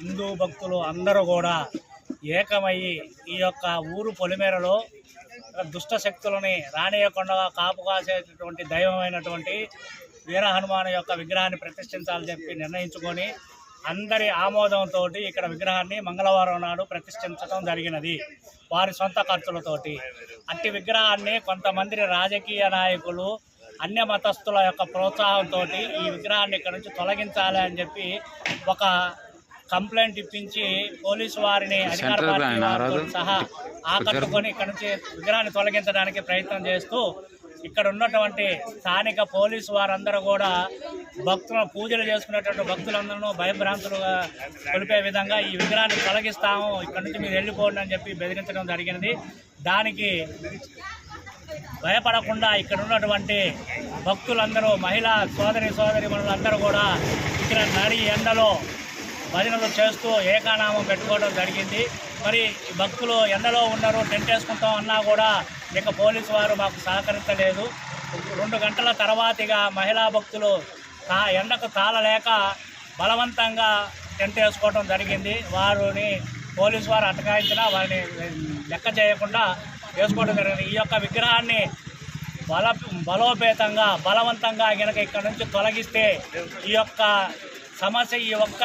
హిందూ భక్తులు అందరూ కూడా ఏకమయ్యి ఈ యొక్క ఊరు పొలిమేరలో దుష్ట శక్తులని రానియకుండా కాపు కాసేటటువంటి దైవమైనటువంటి వీర హనుమాన్ యొక్క విగ్రహాన్ని ప్రతిష్ఠించాలని చెప్పి నిర్ణయించుకొని అందరి ఆమోదంతో ఇక్కడ విగ్రహాన్ని మంగళవారం నాడు ప్రతిష్ఠించడం జరిగినది వారి సొంత ఖర్చులతోటి. అట్టి విగ్రహాన్ని కొంతమంది రాజకీయ నాయకులు అన్య మతస్థుల యొక్క ప్రోత్సాహంతో ఈ విగ్రహాన్ని ఇక్కడ నుంచి తొలగించాలి అని చెప్పి ఒక కంప్లైంట్ ఇప్పించి పోలీసు వారిని అధికార పార్టీ వారితో సహా ఆకట్టుకొని ఇక్కడ నుంచి విగ్రహాన్ని తొలగించడానికి ప్రయత్నం చేస్తూ ఇక్కడ ఉన్నటువంటి స్థానిక పోలీసు వారందరూ కూడా భక్తులను పూజలు చేసుకునేటువంటి భక్తులందరూ భయభ్రాంతులుగా కొలిపే విధంగా ఈ విగ్రహాన్ని తొలగిస్తాము, ఇక్కడ నుంచి మీరు వెళ్ళిపోండి అని చెప్పి బెదిరించడం జరిగినది. దానికి భయపడకుండా ఇక్కడ ఉన్నటువంటి భక్తులందరూ మహిళా సోదరిమణులందరూ కూడా ఇక్కడ నడి ఎండలో భజనలు చేస్తూ ఏకానామం పెట్టుకోవడం జరిగింది. మరి భక్తులు ఎండలో ఉన్నారు, టెంట్ వేసుకుంటాం అన్నా కూడా ఇక పోలీసు వారు మాకు సహకరించలేదు. 2 గంటల తర్వాతిగా మహిళా భక్తులు ఎండకు తాళలేక బలవంతంగా టెంట్ వేసుకోవడం జరిగింది. వారిని పోలీసు వారు అటకాయించినా వారిని లెక్క చేయకుండా వేసుకోవడం జరిగింది. ఈ యొక్క విగ్రహాన్ని బలోపేతంగా బలవంతంగా కనుక ఇక్కడ నుంచి తొలగిస్తే ఈ యొక్క సమస్య ఈ ఒక్క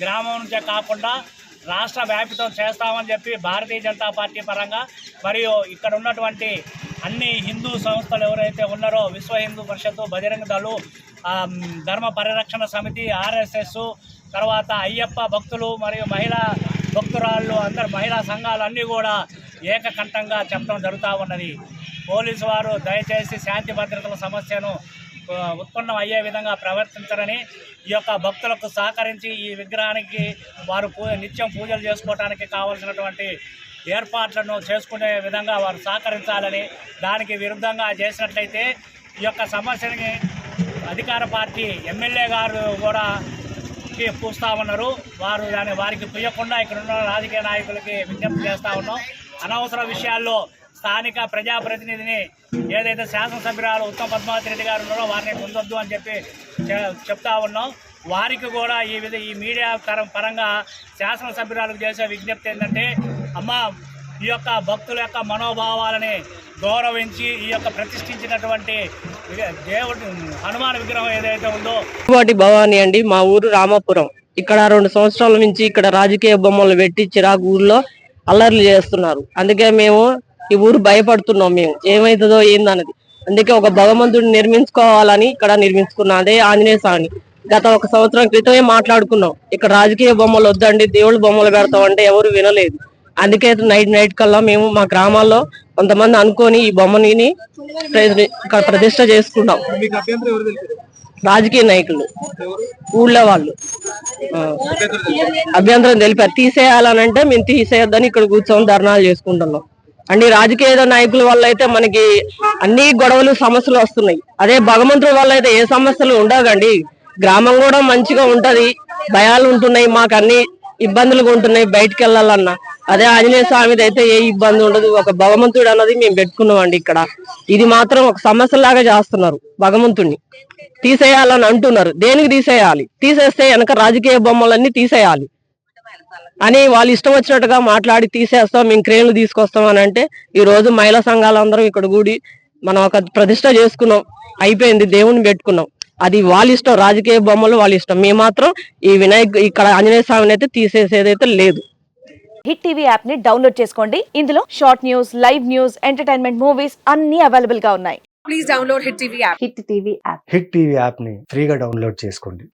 గ్రామం నుంచే కాకుండా రాష్ట్ర వ్యాప్తం చేస్తామని చెప్పి భారతీయ జనతా పార్టీ పరంగా మరియు ఇక్కడ ఉన్నటువంటి అన్ని హిందూ సంస్థలు ఎవరైతే ఉన్నారో విశ్వ హిందూ పరిషత్తు, బజరంగ దళు, ధర్మ పరిరక్షణ సమితి, RSS, తర్వాత అయ్యప్ప భక్తులు మరియు మహిళా భక్తురాళ్ళు అందరు మహిళా సంఘాలు అన్నీ కూడా ఏకకంఠంగా చెప్పడం జరుగుతూ ఉన్నది. పోలీసు వారు దయచేసి శాంతి భద్రతల సమస్యను ఉత్పన్నం అయ్యే విధంగా ప్రవర్తించరని, ఈ యొక్క భక్తులకు సహకరించి ఈ విగ్రహానికి వారు నిత్యం పూజలు చేసుకోవడానికి కావాల్సినటువంటి ఏర్పాట్లను చేసుకునే విధంగా వారు సహకరించాలని, దానికి విరుద్ధంగా చేసినట్లయితే ఈ యొక్క సమస్యని అధికార పార్టీ ఎమ్మెల్యే గారు కూడా పూస్తా ఉన్నారు. వారికి పుయ్యకుండా ఇక్కడ ఉన్న రాజకీయ నాయకులకి విజ్ఞప్తి చేస్తూ ఉన్నాం. అనవసర విషయాల్లో స్థానిక ప్రజాప్రతినిధిని ఏదైతే శాసనసభ్యురాలు ఉత్తమ్ పద్మావతి రెడ్డి గారు ఉన్నారో వారిని పొందొద్దు అని చెప్పి చెప్తా ఉన్నాం. వారికి కూడా ఈ మీడియా పరంగా శాసనసభ్యురాలకు చేసే విజ్ఞప్తి ఏంటంటే, అమ్మ ఈ యొక్క భక్తుల యొక్క మనోభావాలని గౌరవించి ఈ యొక్క ప్రతిష్ఠించినటువంటి దేవుడు హనుమాన్ విగ్రహం ఏదైతే ఉందో భవానీ అండి, మా ఊరు రామాపురం. ఇక్కడ 2 సంవత్సరాల నుంచి ఇక్కడ రాజకీయ బొమ్మలు పెట్టి చిరాకు ఊర్లో అల్లర్లు చేస్తున్నారు. అందుకే మేము ఈ ఊరు భయపడుతున్నాం, మేము ఏమవుతుందో ఏందన్నది. అందుకే ఒక భగవంతుడిని నిర్మించుకోవాలని ఇక్కడ నిర్మించుకున్నాం. అదే ఆంజనేయ స్వామిని గత 1 సంవత్సరం క్రితమే మాట్లాడుకున్నాం. ఇక్కడ రాజకీయ బొమ్మలు వద్దండి, దేవుళ్ళ బొమ్మలు పెడతాం అంటే ఎవరు వినలేదు. అందుకే నైట్ కల్లా మేము మా గ్రామాల్లో కొంతమంది అనుకొని ఈ బొమ్మని ప్రతిష్ట చేసుకున్నాం. రాజకీయ నాయకులు, ఊళ్ళో వాళ్ళు అభ్యంతరం తెలిపారు. తీసేయాలనంటే మేము తీసేయొద్దని ఇక్కడ కూర్చొని ధర్నాలు చేసుకుంటున్నాం. అండి రాజకీయ నాయకుల వల్ల అయితే మనకి అన్ని గొడవలు సమస్యలు వస్తున్నాయి. అదే భగవంతుడి వల్ల అయితే ఏ సమస్యలు ఉండవండి. గ్రామం కూడా మంచిగా ఉంటది, భయాలు ఉంటున్నాయి, మాకు అన్ని ఇబ్బందులుగా ఉంటున్నాయి బయటకు వెళ్ళాలన్నా. అదే ఆంజనేయ స్వామిది అయితే ఏ ఇబ్బంది ఉండదు. ఒక భగవంతుడు అన్నది మేము పెట్టుకున్నాం అండి. ఇక్కడ ఇది మాత్రం ఒక సమస్యలాగా చేస్తున్నారు. భగవంతుడిని తీసేయాలని అంటున్నారు. దేనికి తీసేయాలి? తీసేస్తే వెనక రాజకీయ బొమ్మలన్నీ తీసేయాలి అని వాళ్ళు ఇష్టం వచ్చినట్టుగా మాట్లాడి తీసేస్తాం, మేము క్రేన్లు తీసుకొస్తాం అని అంటే, ఈ రోజు మహిళా సంఘాలందరం ఇక్కడ కూడి మనం ఒక ప్రతిష్ట చేసుకున్నాం, అయిపోయింది, దేవుని పెట్టుకున్నాం. అది వాళ్ళ ఇష్టం, రాజకీయ బొమ్మలు వాళ్ళ ఇష్టం. మేము మాత్రం ఈ ఇక్కడ ఆంజనేయ స్వామిని అయితే తీసేసేదైతే లేదు. హిట్ టీవీ యాప్ ని డౌన్లోడ్ చేసుకోండి. ఇందులో short news, live news, entertainment, movies అన్ని అవైలబుల్ గా ఉన్నాయి. Please download Hit TV app. Hit TV app. Hit TV యాప్ని ఫ్రీగా డౌన్లోడ్ చేసుకోండి.